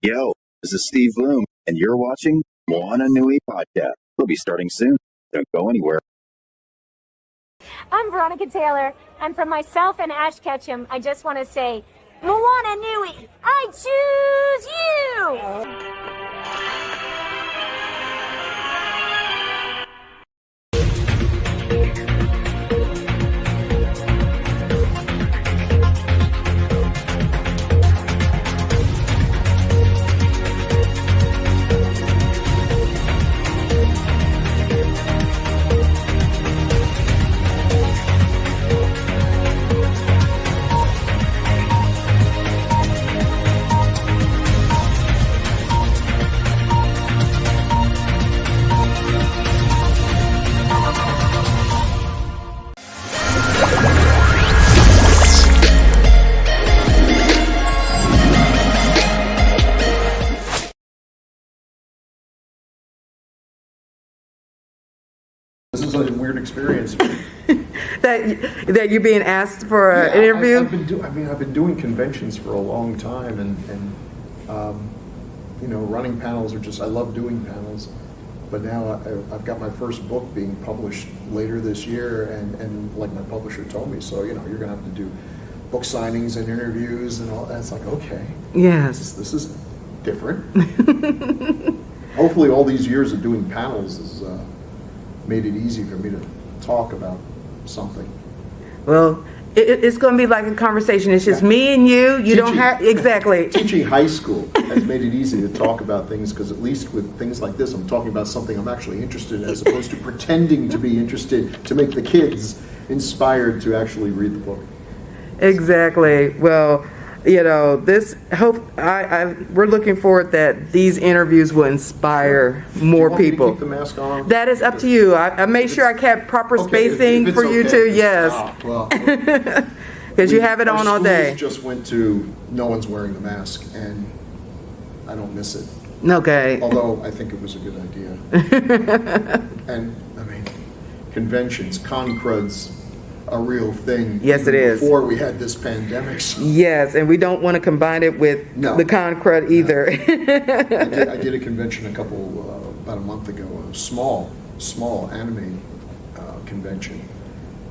Yo, this is Steve Bloom, and you're watching Moana Nui Podcast. We'll be starting soon. Don't go anywhere. I'm Veronica Taylor, and from myself and Ash Ketchum, I just want to say, Moana Nui, I choose you! This is a weird experience. that you're being asked for an interview? I've been doing conventions for a long time, and running panels I love doing panels. But now I've got my first book being published later this year, and like my publisher told me, so you're going to have to do book signings and interviews and all that. It's like, okay, yes, this is different. Hopefully, all these years of doing panels has made it easy for me to talk about something. Well, it's going to be like a conversation. It's just me and you. You don't have exactly. Teaching high school has made it easy to talk about things, because at least with things like this, I'm talking about something I'm actually interested in, as opposed to pretending to be interested to make the kids inspired to actually read the book. Exactly. Well, we're looking forward that these interviews will inspire more people. Keep the mask on? That is up to you. I made sure I kept proper spacing if for you okay. to. Yes. Well, because you have it on all day. Just went to no one's wearing the mask, and I don't miss it. Okay. Although I think it was a good idea. And conventions, con crud's a real thing. Yes, it is. Before we had this pandemic. So. Yes, and we don't want to combine it with the con crud either. I did a convention about a month ago, a small anime convention,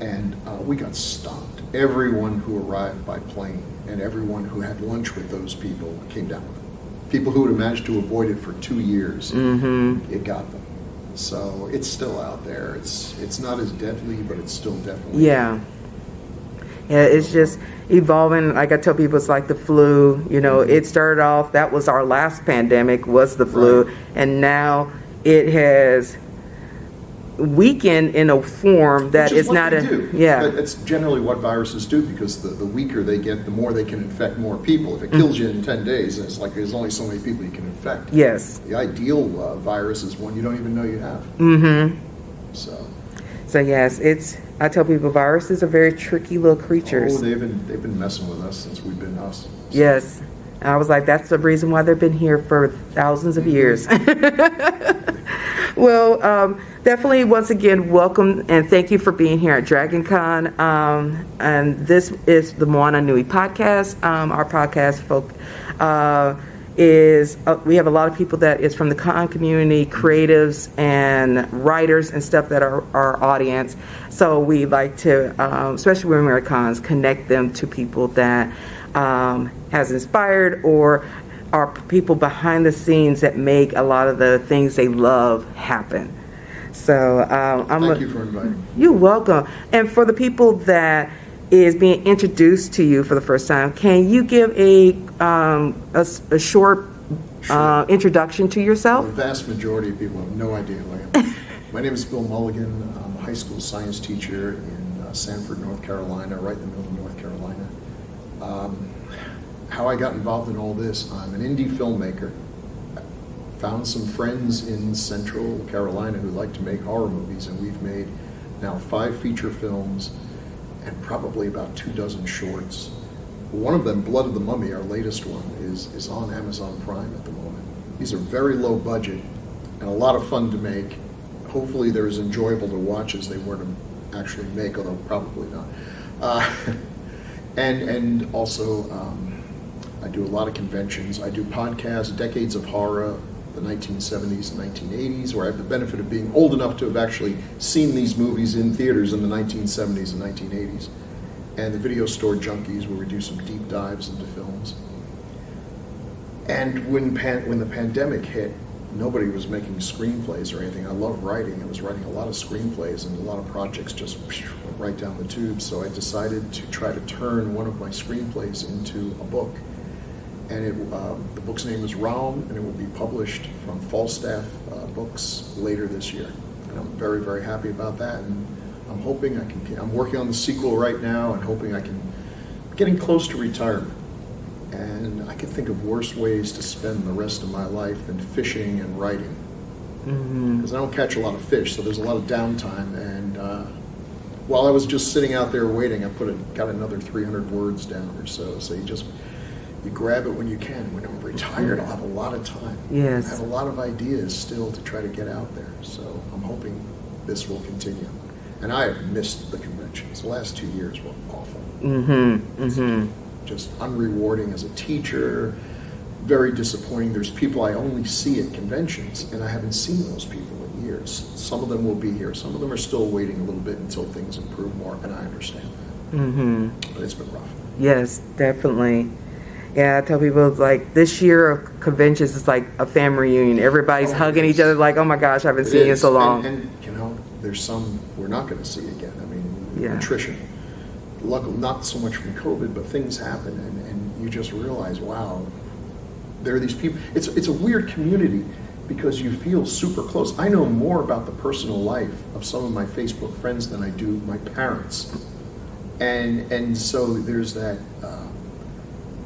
and we got stopped. Everyone who arrived by plane and everyone who had lunch with those people came down with it. People who had managed to avoid it for 2 years, it got them. So it's still out there. It's not as deadly, but it's still definitely. Yeah, it's just evolving. Like I tell people, it's like the flu. It started off, that was our last pandemic, was the flu, right. And now it has weakened in a form that it's not But it's generally what viruses do, because the weaker they get, the more they can infect more people. If it kills you in 10 days, it's like there's only so many people you can infect. Yes. The ideal virus is one you don't even know you have. So yes, I tell people viruses are very tricky little creatures. Oh, they've been messing with us since we've been us. So. Yes. I was like, that's the reason why they've been here for thousands of years. Well, definitely, once again, welcome and thank you for being here at Dragon Con. And this is the Moana Nui Podcast. Our podcast we have a lot of people that is from the con community, creatives and writers and stuff that are our audience. So we like to, especially when we're at cons, connect them to people that has inspired or are people behind the scenes that make a lot of the things they love happen. So thank you for inviting me. You're welcome. And for the people that is being introduced to you for the first time, can you give a short introduction to yourself? The vast majority of people have no idea who I am. My name is Bill Mulligan. I'm a high school science teacher in Sanford, North Carolina, right in the middle of North Carolina. How I got involved in all this, I'm an indie filmmaker. Found some friends in Central Carolina who like to make horror movies, and we've made now 5 feature films and probably about 24 shorts. One of them, Blood of the Mummy, our latest one, is on Amazon Prime at the moment. These are very low budget and a lot of fun to make. Hopefully they're as enjoyable to watch as they were to actually make, although probably not. And also I do a lot of conventions. I do podcasts, Decades of Horror, the 1970s and 1980s, where I have the benefit of being old enough to have actually seen these movies in theaters in the 1970s and 1980s. And the Video Store Junkies, where we do some deep dives into films. And when the pandemic hit, nobody was making screenplays or anything. I love writing. I was writing a lot of screenplays, and a lot of projects just went right down the tube. So I decided to try to turn one of my screenplays into a book. And the book's name is Realm, and it will be published from Falstaff Books later this year. And I'm very, very happy about that. And I'm hoping I'm working on the sequel right now, and hoping getting close to retirement. And I can think of worse ways to spend the rest of my life than fishing and writing. Because I don't catch a lot of fish, so there's a lot of downtime. And while I was just sitting out there waiting, I got another 300 words down or so. So you grab it when you can. When I'm retired, I'll have a lot of time. Yes. I have a lot of ideas still to try to get out there. So I'm hoping this will continue. And I have missed the conventions. The last 2 years were awful. Just unrewarding as a teacher, very disappointing. There's people I only see at conventions, and I haven't seen those people in years. Some of them will be here. Some of them are still waiting a little bit until things improve more, and I understand that. But it's been rough. Yes, definitely. Yeah, I tell people, it's like this year of conventions is like a family reunion. Everybody's hugging each other like, oh my gosh, I haven't seen you in so long. And there's some we're not going to see again. I mean, attrition. Luckily, not so much from COVID, but things happen, and you just realize, wow, there are these people. It's a weird community because you feel super close. I know more about the personal life of some of my Facebook friends than I do my parents, and so there's that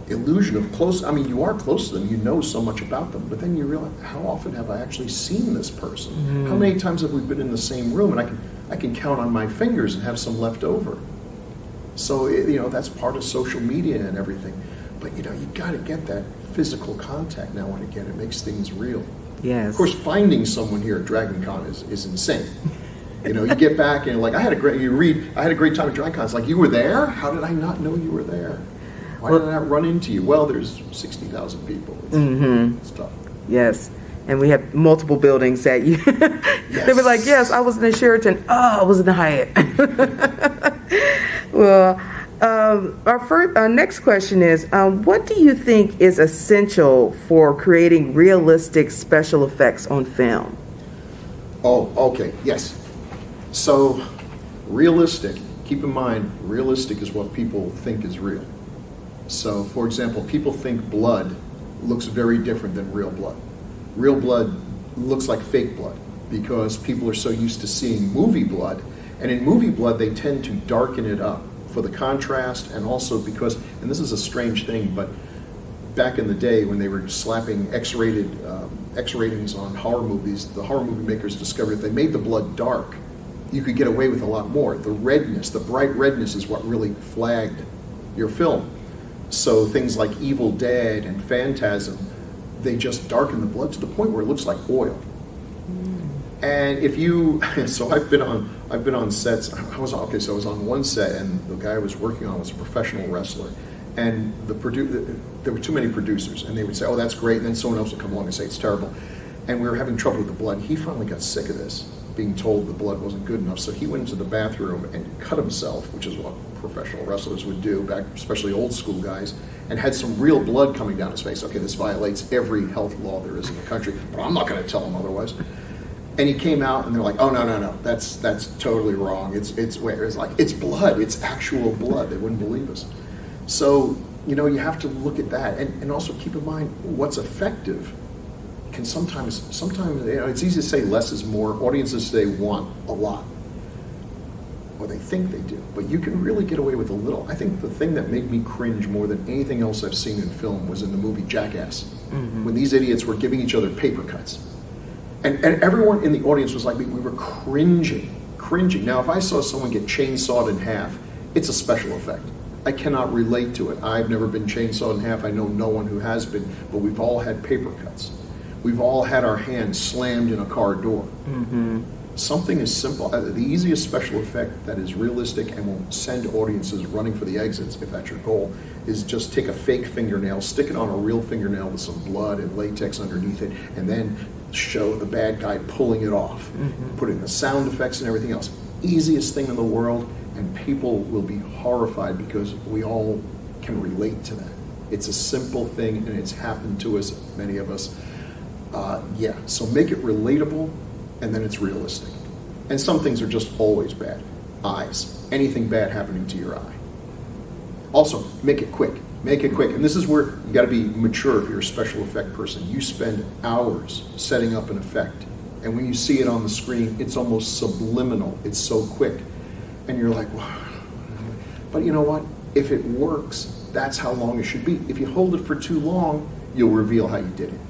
illusion of close. I mean, you are close to them, you know so much about them, but then you realize, how often have I actually seen this person? How many times have we been in the same room? And I can count on my fingers and have some left over. So that's part of social media and everything. But you got to get that physical contact now and again. It makes things real. Yes. Of course, finding someone here at Dragon Con is insane. You get back and you're like, I had a great time at Dragon Con. It's like, you were there? How did I not know you were there? Why did I not run into you? Well, there's 60,000 people. It's tough. Yes. And we have multiple buildings that you, Yes. they were like, yes, I was in the Sheraton. Oh, I was in the Hyatt. Well, our next question is, what do you think is essential for creating realistic special effects on film? Oh, okay, yes. So, realistic, keep in mind, realistic is what people think is real. So, for example, people think blood looks very different than real blood. Real blood looks like fake blood because people are so used to seeing movie blood, and in movie blood they tend to darken it up for the contrast, and also because, and this is a strange thing, but back in the day when they were slapping X ratings on horror movies, the horror movie makers discovered if they made the blood dark, you could get away with a lot more. The redness, the bright redness is what really flagged your film. So things like Evil Dead and Phantasm, they just darken the blood to the point where it looks like oil. And so I've been on sets. I was on one set, and the guy I was working on was a professional wrestler, and there were too many producers, and they would say, "Oh, that's great," and then someone else would come along and say it's terrible, and we were having trouble with the blood. He finally got sick of this, being told the blood wasn't good enough, so he went into the bathroom and cut himself, which is what professional wrestlers would do back, especially old school guys, and had some real blood coming down his face. Okay, this violates every health law there is in the country, but I'm not going to tell him otherwise. And he came out, and they're like, "Oh no, that's totally wrong. It's like it's blood. It's actual blood." They wouldn't believe us. So you have to look at that, and also keep in mind what's effective. Can sometimes it's easy to say less is more. Audiences today want a lot, or they think they do, but you can really get away with a little. I think the thing that made me cringe more than anything else I've seen in film was in the movie Jackass, when these idiots were giving each other paper cuts. And everyone in the audience was like me. We were cringing. Now, if I saw someone get chainsawed in half, it's a special effect. I cannot relate to it. I've never been chainsawed in half. I know no one who has been, but we've all had paper cuts. We've all had our hands slammed in a car door. Something as simple, the easiest special effect that is realistic and will send audiences running for the exits, if that's your goal, is just take a fake fingernail, stick it on a real fingernail with some blood and latex underneath it, and then show the bad guy pulling it off. Put in the sound effects and everything else. Easiest thing in the world, and people will be horrified because we all can relate to that. It's a simple thing, and it's happened to us, many of us. So make it relatable, and then it's realistic. And some things are just always bad. Eyes. Anything bad happening to your eye. Also, make it quick. Make it quick. And this is where you got to be mature if you're a special effect person. You spend hours setting up an effect. And when you see it on the screen, it's almost subliminal. It's so quick. And you're like, wow. But you know what? If it works, that's how long it should be. If you hold it for too long, you'll reveal how you did it.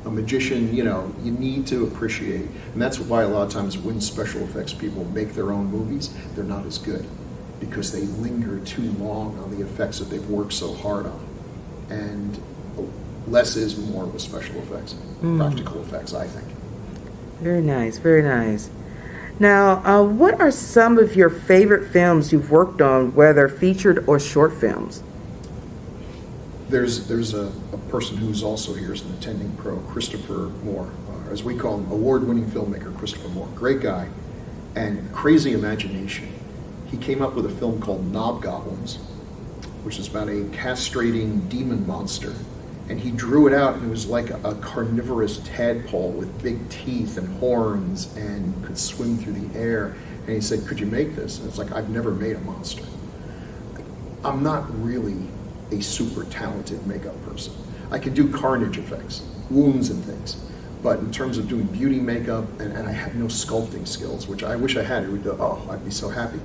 A magician, you need to appreciate. And that's why a lot of times when special effects people make their own movies, they're not as good. Because they linger too long on the effects that they've worked so hard on. And less is more with special effects, practical effects, I think. Very nice, very nice. Now, what are some of your favorite films you've worked on, whether featured or short films? There's a person who's also here as an attending pro, Christopher Moore, as we call him, award-winning filmmaker Christopher Moore. Great guy and crazy imagination. He came up with a film called Knobgoblins, which is about a castrating demon monster. And he drew it out, and it was like a carnivorous tadpole with big teeth and horns and could swim through the air. And he said, could you make this? And it's like, I've never made a monster. I'm not really a super talented makeup person. I can do carnage effects, wounds and things. But in terms of doing beauty makeup, and I have no sculpting skills, which I wish I had. It would go, I'd be so happy.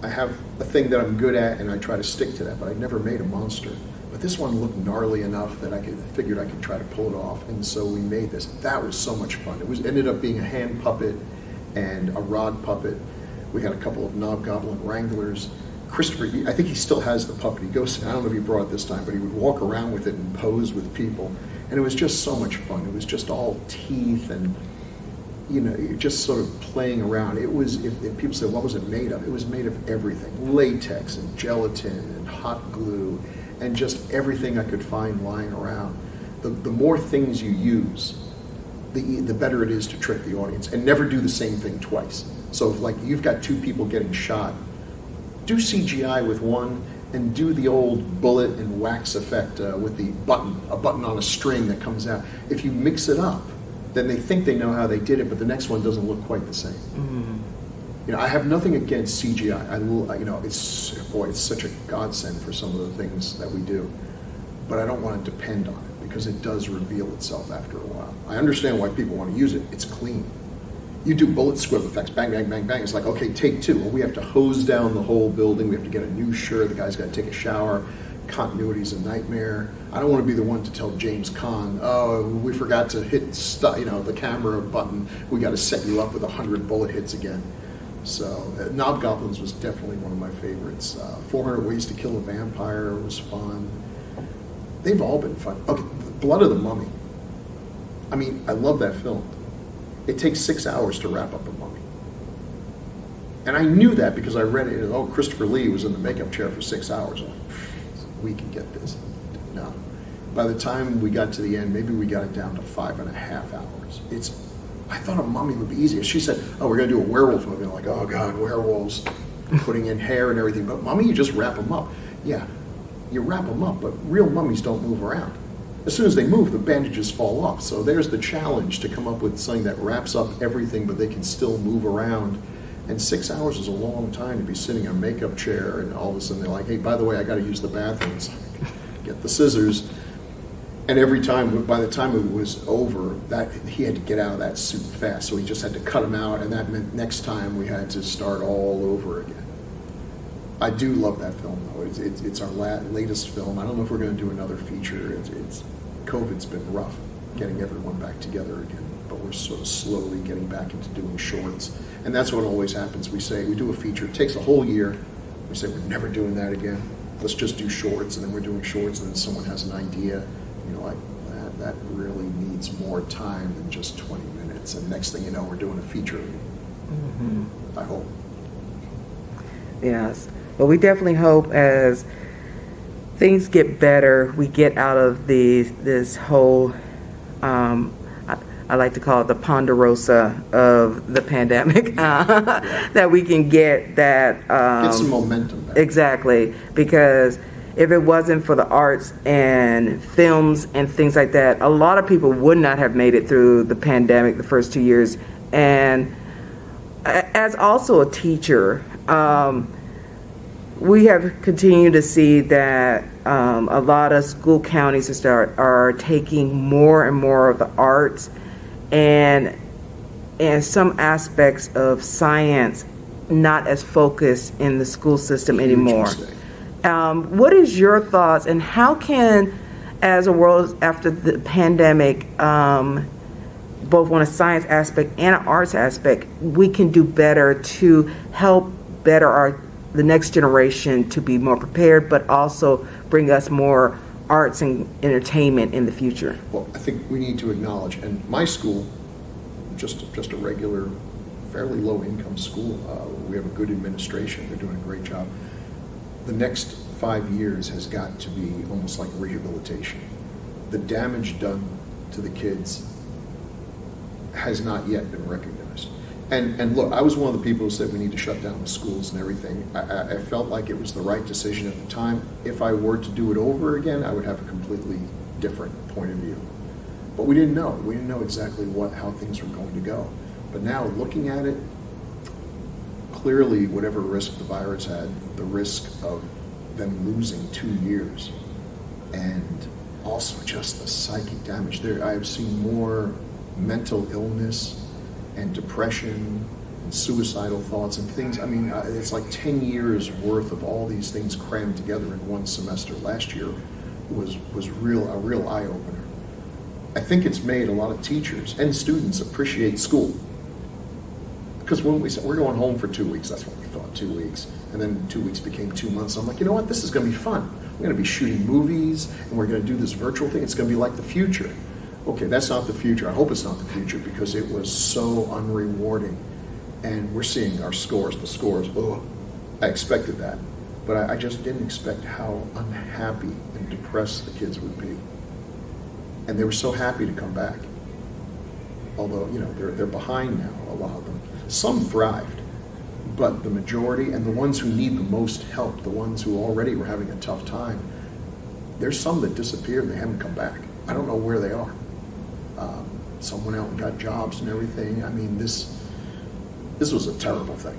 I have a thing that I'm good at, and I try to stick to that, but I never made a monster. But this one looked gnarly enough that I figured I could try to pull it off, and so we made this. That was so much fun. It ended up being a hand puppet and a rod puppet. We had a couple of Knobgoblin wranglers. Christopher, I think he still has the puppet. He goes, I don't know if he brought it this time, but he would walk around with it and pose with people, and it was just so much fun. It was just all teeth and just sort of playing around. It was, if people say, what was it made of? It was made of everything. Latex and gelatin and hot glue and just everything I could find lying around. The more things you use, the better it is to trick the audience, and never do the same thing twice. So if you've got two people getting shot, do CGI with one and do the old bullet and wax effect with a button on a string that comes out. If you mix it up, then they think they know how they did it, but the next one doesn't look quite the same. I have nothing against CGI. It's such a godsend for some of the things that we do, but I don't want to depend on it because it does reveal itself after a while. I understand why people want to use it. It's clean. You do bullet squib effects, bang, bang, bang, bang. It's like, okay, take two. Well, we have to hose down the whole building. We have to get a new shirt. The guy's got to take a shower. Continuity's a nightmare. I don't want to be the one to tell James Caan, we forgot to hit the camera button. We got to set you up with 100 bullet hits again. So Knobgoblins was definitely one of my favorites. 400 Ways to Kill a Vampire was fun. They've all been fun. Okay, Blood of the Mummy. I love that film. It takes 6 hours to wrap up a mummy. And I knew that because I read it. Christopher Lee was in the makeup chair for 6 hours. I'm like, we can get this. No. By the time we got to the end, maybe we got it down to 5.5 hours. I thought a mummy would be easier. She said, we're going to do a werewolf movie. I'm like, oh God, werewolves, putting in hair and everything. But mummy, you just wrap them up. Yeah, you wrap them up, but real mummies don't move around. As soon as they move, the bandages fall off. So there's the challenge to come up with something that wraps up everything, but they can still move around. And 6 hours is a long time to be sitting in a makeup chair, and all of a sudden they're like, hey, by the way, I got to use the bathroom. It's like, get the scissors. And every time, by the time it was over, that he had to get out of that suit fast, so he just had to cut him out, and that meant next time we had to start all over again. I do love that film, though. It's our latest film. I don't know if we're going to do another feature. COVID's been rough getting everyone back together again, but we're sort of slowly getting back into doing shorts. And that's what always happens. We do a feature. It takes a whole year. We say, we're never doing that again. Let's just do shorts, and then we're doing shorts, and then someone has an idea. That really needs more time than just 20 minutes. And next thing you know, we're doing a feature I hope. Yes. But we definitely hope as things get better, we get out of this whole, I like to call it the ponderosa of the pandemic, that we can get that. Get some momentum back. Exactly. Because if it wasn't for the arts and films and things like that, a lot of people would not have made it through the pandemic the first 2 years. And as also a teacher, we have continued to see that a lot of school counties are taking more and more of the arts and some aspects of science not as focused in the school system anymore. What is your thoughts, and how can, as a world after the pandemic, both on a science aspect and an arts aspect, we can do better to help better the next generation to be more prepared, but also bring us more arts and entertainment in the future? Well, I think we need to acknowledge, and my school, just a regular, fairly low-income school. We have a good administration. They're doing a great job. The next 5 years has got to be almost like rehabilitation. The damage done to the kids has not yet been recognized. And look, I was one of the people who said we need to shut down the schools and everything. I felt like it was the right decision at the time. If I were to do it over again, I would have a completely different point of view. But we didn't know. We didn't know exactly how things were going to go. But now, looking at it, clearly whatever risk the virus had, the risk of them losing 2 years, and also just the psychic damage. I have seen more mental illness and depression and suicidal thoughts and things. I mean, it's like 10 years worth of all these things crammed together in one semester. Last year was a real eye-opener. I think it's made a lot of teachers and students appreciate school. Because when we said we're going home for 2 weeks, that's what we thought, 2 weeks. And then 2 weeks became 2 months. I'm like, you know what, this is going to be fun. We're going to be shooting movies, and we're going to do this virtual thing. It's going to be like the future. Okay, that's not the future. I hope it's not the future, because it was so unrewarding. And we're seeing the scores, I expected that. But I just didn't expect how unhappy and depressed the kids would be. And they were so happy to come back. Although, they're behind now, a lot of them. Some thrived, but the majority, and the ones who need the most help, the ones who already were having a tough time, there's some that disappeared and they haven't come back. I don't know where they are. Some went out and got jobs and everything. I mean, this was a terrible thing.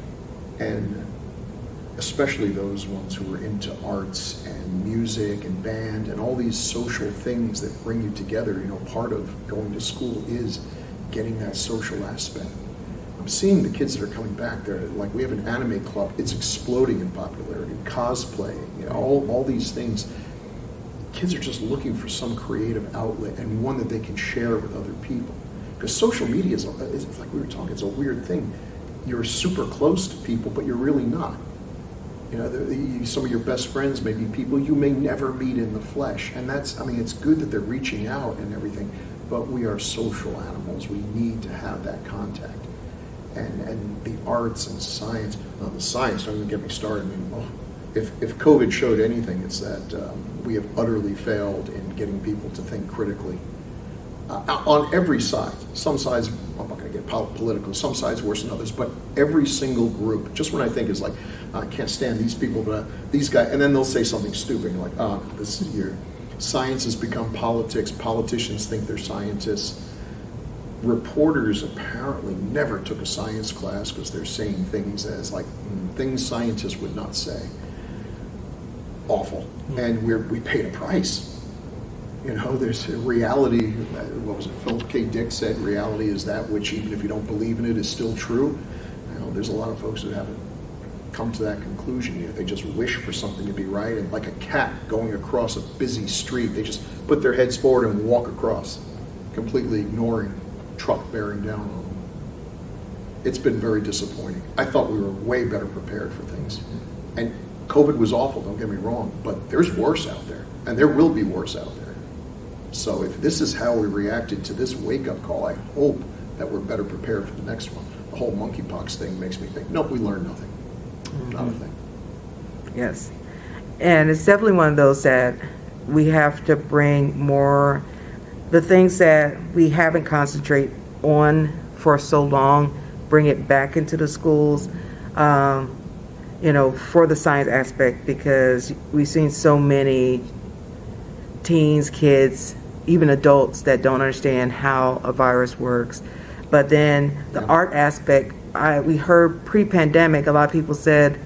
And especially those ones who were into arts and music and band and all these social things that bring you together. Part of going to school is getting that social aspect. I'm seeing the kids that are coming back. They're like, we have an anime club. It's exploding in popularity. Cosplaying, all these things. Kids are just looking for some creative outlet and one that they can share with other people. Because social media is like we were talking, it's a weird thing. You're super close to people, but you're really not. Some of your best friends may be people you may never meet in the flesh. And it's good that they're reaching out and everything, but we are social animals. We need to have that contact. And the arts and science, the science, don't even get me started. If COVID showed anything, it's that we have utterly failed in getting people to think critically. On every side. Some sides, I'm not going to get political, some sides worse than others, but every single group, just when I think is like, I can't stand these people, but these guys, and then they'll say something stupid, like, this is your, science has become politics, politicians think they're scientists. Reporters apparently never took a science class because they're saying things as like, things scientists would not say. Awful. And we paid a price. There's a reality. What was it? Philip K. Dick said, reality is that which, even if you don't believe in it, is still true. There's a lot of folks that haven't come to that conclusion. They just wish for something to be right. And like a cat going across a busy street, they just put their heads forward and walk across, completely ignoring truck bearing down on them. It's been very disappointing. I thought we were way better prepared for things. And COVID was awful, don't get me wrong, but there's worse out there, and there will be worse out there. So if this is how we reacted to this wake-up call, I hope that we're better prepared for the next one. The whole monkeypox thing makes me think, nope, we learned nothing. Not a thing. Yes. And it's definitely one of those that we have to bring more, the things that we haven't concentrated on for so long, bring it back into the schools, for the science aspect, because we've seen so many teens, kids, even adults that don't understand how a virus works. But then the art aspect, we heard pre-pandemic, a lot of people said,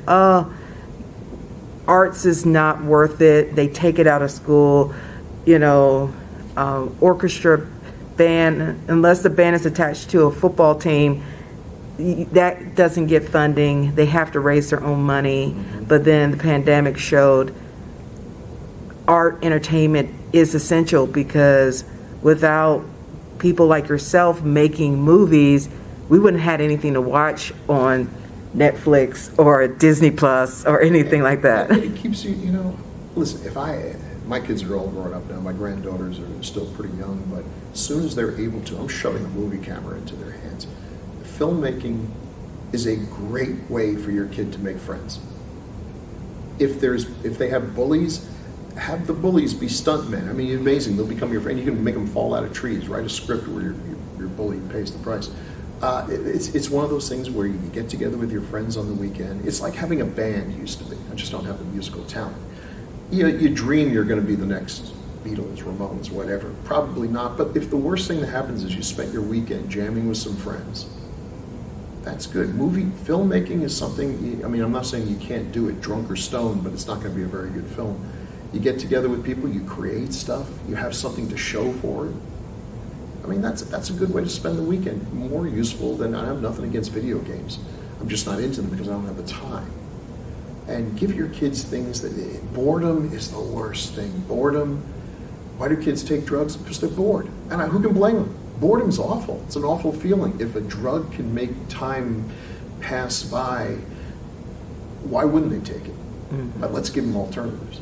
arts is not worth it. They take it out of school, orchestra, band, unless the band is attached to a football team, that doesn't get funding. They have to raise their own money. But then the pandemic showed art, entertainment is essential, because without people like yourself making movies, we wouldn't have had anything to watch on Netflix or Disney Plus or anything like that. It keeps you, listen, my kids are all grown up now, my granddaughters are still pretty young, but as soon as they're able to, I'm shoving a movie camera into their hands. Filmmaking is a great way for your kid to make friends. If they have bullies, have the bullies be stuntmen. I mean, amazing, they'll become your friend. You can make them fall out of trees, write a script where your bully pays the price. It's one of those things where you get together with your friends on the weekend. It's like having a band used to be. I just don't have the musical talent. You dream you're going to be the next Beatles, Ramones, whatever. Probably not, but if the worst thing that happens is you spent your weekend jamming with some friends, that's good. Filmmaking is something, I'm not saying you can't do it drunk or stoned, but it's not going to be a very good film. You get together with people, you create stuff, you have something to show for it. That's a good way to spend the weekend. More useful than, I have nothing against video games. I'm just not into them because I don't have the time. And give your kids things boredom is the worst thing. Boredom. Why do kids take drugs? Because they're bored. And who can blame them? Boredom's awful. It's an awful feeling. If a drug can make time pass by, why wouldn't they take it? But let's give them alternatives.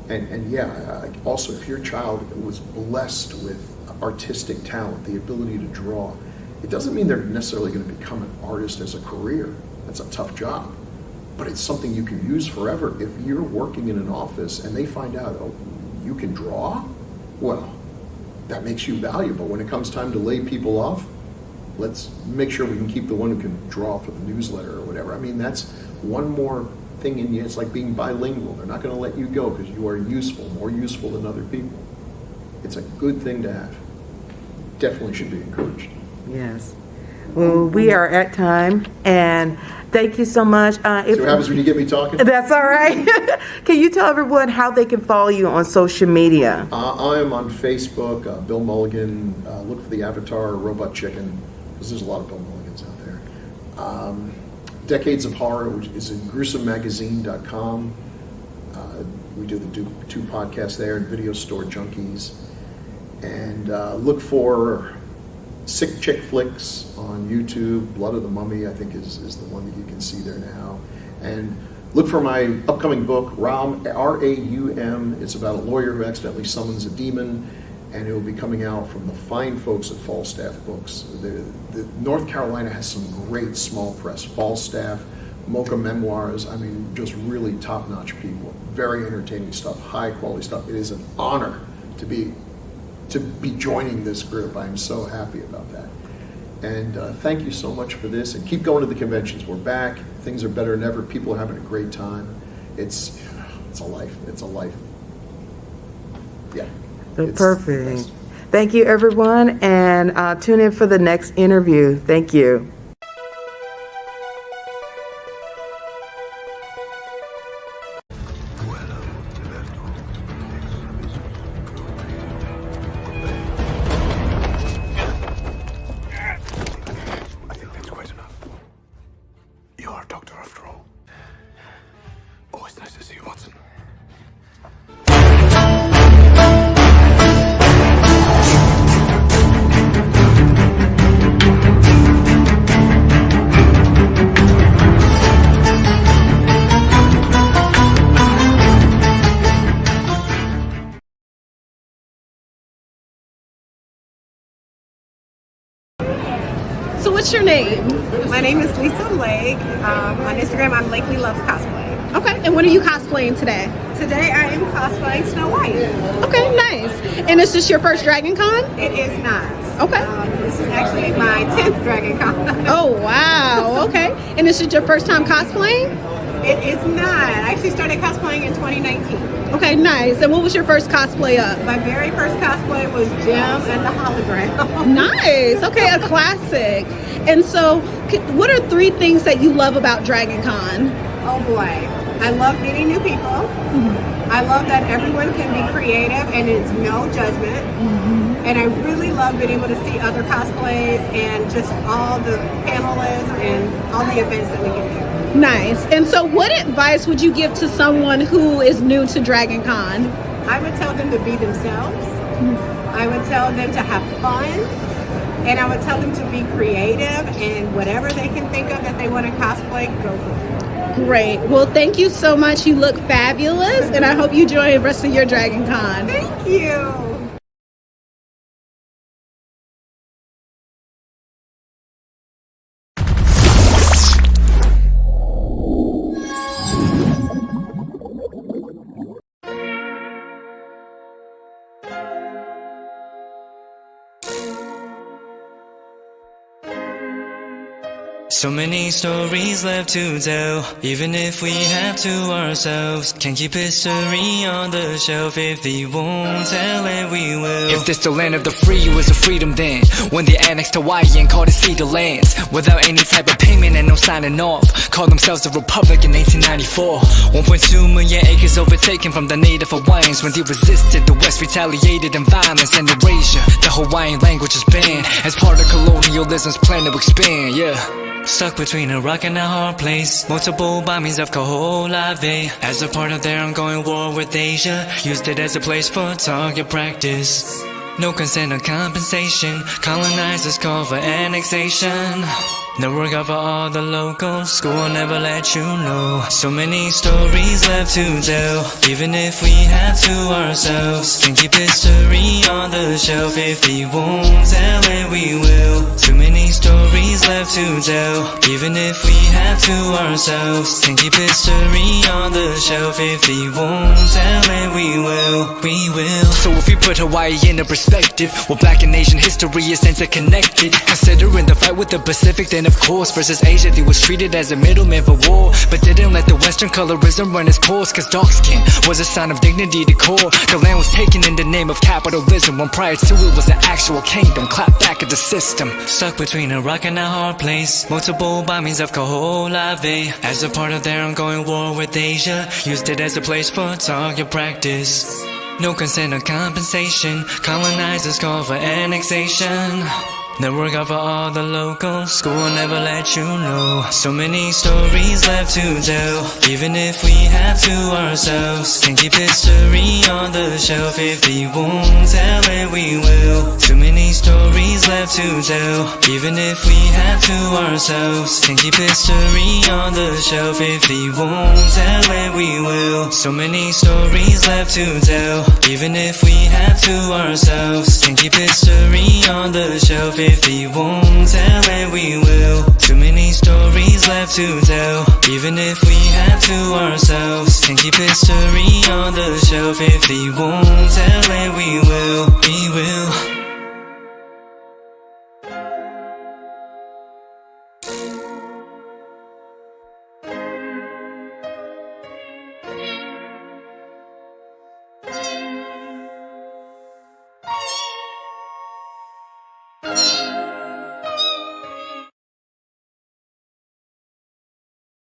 And also, if your child was blessed with artistic talent, the ability to draw, it doesn't mean they're necessarily going to become an artist as a career. That's a tough job. But it's something you can use forever. If you're working in an office and they find out, oh, you can draw? Well, that makes you valuable. When it comes time to lay people off, let's make sure we can keep the one who can draw for the newsletter or whatever. That's one more thing in you. It's like being bilingual. They're not going to let you go because you are useful, more useful than other people. It's a good thing to have. Definitely should be encouraged. Yes. Well, we are at time, and thank you so much. See what happens when you get me talking? That's all right. Can you tell everyone how they can follow you on social media? I am on Facebook, Bill Mulligan. Look for the avatar Robot Chicken, because there's a lot of Bill Mulligans out there. Decades of Horror, which is in gruesommagazine.com. We do the two podcasts there, and Video Store Junkies. And look for Sick Chick Flicks on YouTube. Blood of the Mummy, I think, is the one that you can see there now. And look for my upcoming book, Raum, R-A-U-M. It's about a lawyer who accidentally summons a demon, and it will be coming out from the fine folks at Falstaff Books. North Carolina has some great small press. Falstaff, Mocha Memoirs, just really top-notch people. Very entertaining stuff, high-quality stuff. It is an honor to be joining this group. I'm so happy about that. And thank you so much for this. And keep going to the conventions. We're back. Things are better than ever. People are having a great time. It's a life. It's a life. Yeah. Perfect. Thank you, everyone. And tune in for the next interview. Thank you. what's your name? My name is Lisa Lake. On Instagram, I'm Lakely Loves Cosplay. Okay, and what are you cosplaying today? Today, I am cosplaying Snow White. Okay, nice. And is this your first Dragon Con? It is not. Okay. This is actually my 10th Dragon Con. Oh, wow. Okay. And this is your first time cosplaying? It is not. I actually started cosplaying in 2019. Okay, nice. And what was your first cosplay of? My very first cosplay was Gem and the Hologram. Nice. Okay, a classic. And so, what are 3 things that you love about Dragon Con? Oh boy. I love meeting new people. I love that everyone can be creative and it's no judgment. And I really love being able to see other cosplays and just all the panelists and all the events that we can do. Nice. And so what advice would you give to someone who is new to Dragon Con? I would tell them to be themselves. I would tell them to have fun. And I would tell them to be creative and whatever they can think of that they want to cosplay, go for it. Great. Well, thank you so much. You look fabulous, and I hope you enjoy the rest of your Dragon Con. Thank you. So many stories left to tell, even if we have to ourselves. Can't keep history on the shelf. If they won't tell it, we will. If this the land of the free, it was a freedom then, when they annexed Hawaii and called it Cedar Lands, without any type of payment and no signing off. Called themselves a republic in 1894. 1.2 million acres overtaken from the native Hawaiians. When they resisted, the West retaliated in violence and erasure. The Hawaiian language is banned as part of colonialism's plan to expand, yeah. Stuck between a rock and a hard place. Multiple bombings of Kaho'olawe as a part of their ongoing war with Asia. Used it as a place for target practice. No consent or compensation. Colonizers call for annexation. No work out for all the locals. School will never let you know. So many stories left to tell, even if we have to ourselves. Can keep history on the shelf. If we won't tell it, we will. Too many stories left to tell, even if we have to ourselves. Can keep history on the shelf. If we won't tell it, we will. We will. So if we put Hawaii into perspective, well, Black and Asian history is interconnected. Considering the fight with the Pacific, then of course, versus Asia, they was treated as a middleman for war, but didn't let the Western colorism run its course, cause dark skin was a sign of dignity to core. The land was taken in the name of capitalism, when prior to it was an actual kingdom. Clap back at the system. Stuck between a rock and a hard place. Multiple bombings of Kaho'olawe as a part of their ongoing war with Asia. Used it as a place for target practice. No consent or compensation. Colonizers call for annexation. No work out for all the locals. School will never let you know. So many stories left to tell, even if we have to ourselves. Can keep history on the shelf. If we won't tell it, we will. Too many stories left to tell, even if we have to ourselves. Can keep history on the shelf. If we won't tell it, we will. So many stories left to tell, even if we have to ourselves. Can keep history on the shelf. If we won't tell it, we will. Too many stories left to tell, even if we have to ourselves. Can keep history on the shelf. If we won't tell it, we will. We will.